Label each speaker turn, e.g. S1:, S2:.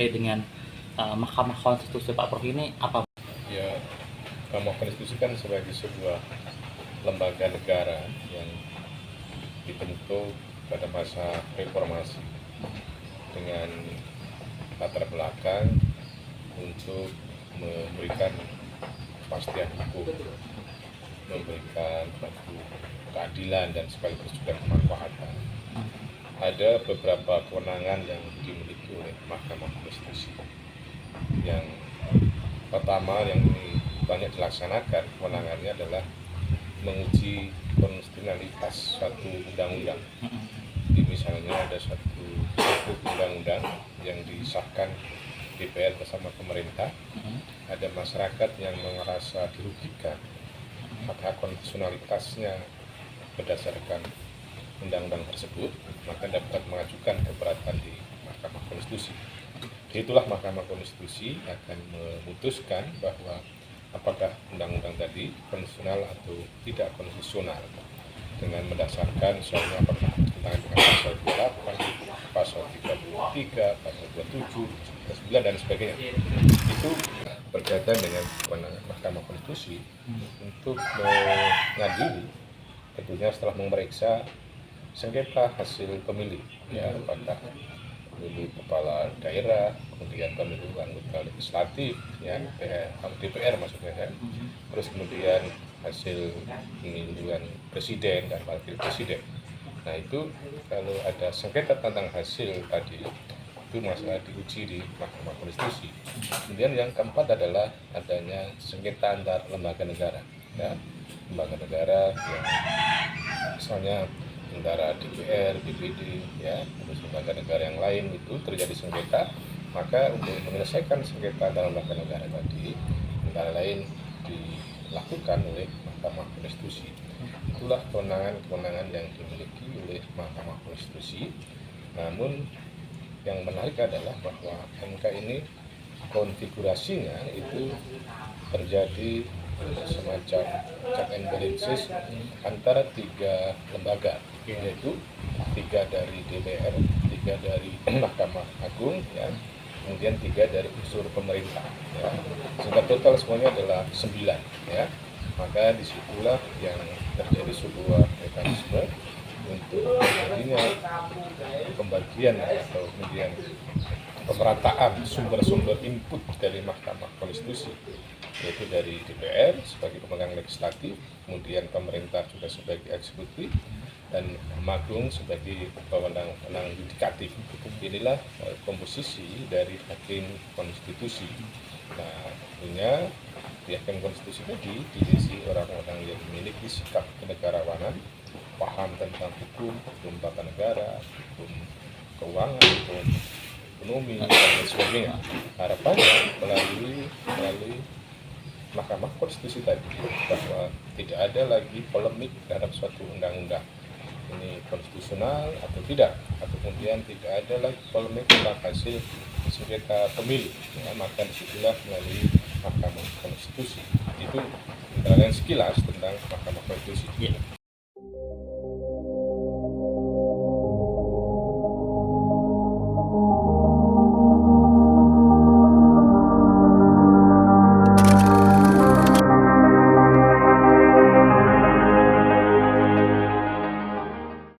S1: terkait dengan Mahkamah Konstitusi Pak Prof ini apa?
S2: Ya, Mahkamah Konstitusi kan sebagai sebuah lembaga negara yang dibentuk pada masa reformasi dengan latar belakang untuk memberikan kepastian hukum, memberikan suatu keadilan dan sekaligus juga kemanfaatan. Ada beberapa kewenangan yang dimiliki oleh Mahkamah Konstitusi. Yang pertama yang ini banyak dilaksanakan kewenangannya adalah menguji konstitusionalitas suatu undang-undang. Jadi misalnya ada suatu undang-undang yang disahkan DPR bersama pemerintah, ada masyarakat yang merasa dirugikan hak konstitusionalitasnya berdasarkan undang-undang tersebut, maka dapat mengajukan keberatan di Mahkamah Konstitusi. Itulah Mahkamah Konstitusi akan memutuskan bahwa apakah undang-undang tadi konstitusional atau tidak konstitusional dengan mendasarkan soalnya apakah bertentangan dengan pasal 28, pasal 33, pasal 27, 9 dan sebagainya. Itu berkaitan dengan kewenangan Mahkamah Konstitusi untuk mengadili, tentunya setelah memeriksa sengketa hasil pemilu, ya apakah pemilu kepala daerah, kemudian pemilu anggota legislatif, ya DPR maksudnya kan, terus kemudian hasil pemilihan presiden dan wakil presiden. Nah itu kalau ada sengketa tentang hasil tadi itu masalah diuji di Mahkamah Konstitusi. Kemudian yang keempat adalah adanya sengketa antar lembaga negara, ya lembaga negara yang misalnya antara DPR, DPD, ya, terus lembaga negara yang lain itu terjadi sengketa, maka untuk menyelesaikan sengketa dalam lembaga negara tadi, antara lain dilakukan oleh Mahkamah Konstitusi. Itulah kewenangan-kewenangan yang dimiliki oleh Mahkamah Konstitusi. Namun yang menarik adalah bahwa MK ini konfigurasinya itu terjadi semacam check and balances antara tiga lembaga, yaitu 3 dari DPR, 3 dari Mahkamah Agung, ya, kemudian 3 dari unsur pemerintah, ya. Sehingga total semuanya adalah 9, ya. Maka disitulah yang terjadi sebuah mekanisme untuk terjadinya pembagian atau kemudian pemerataan sumber-sumber input dari Mahkamah Konstitusi, yaitu dari DPR sebagai pemegang legislatif, kemudian pemerintah juga sebagai eksekutif, dan Mahkamah sebagai pewenang yudikatif. Inilah komposisi dari hakim konstitusi. Nah, tentunya di hakim konstitusi tadi diisi orang-orang yang memiliki sikap kenegarawanan, paham tentang hukum tata negara, hukum keuangan, hukum ekonomi, dan sebagainya. Harapannya melalui Mahkamah Konstitusi tadi bahwa tidak ada lagi polemik terhadap suatu undang-undang ini konstitusional atau tidak, atau kemudian tidak ada lagi polemik tentang hasil sengketa pemilu, ya, maka disitulah melalui Mahkamah Konstitusi. Itu antara lain sekilas tentang Mahkamah Konstitusi.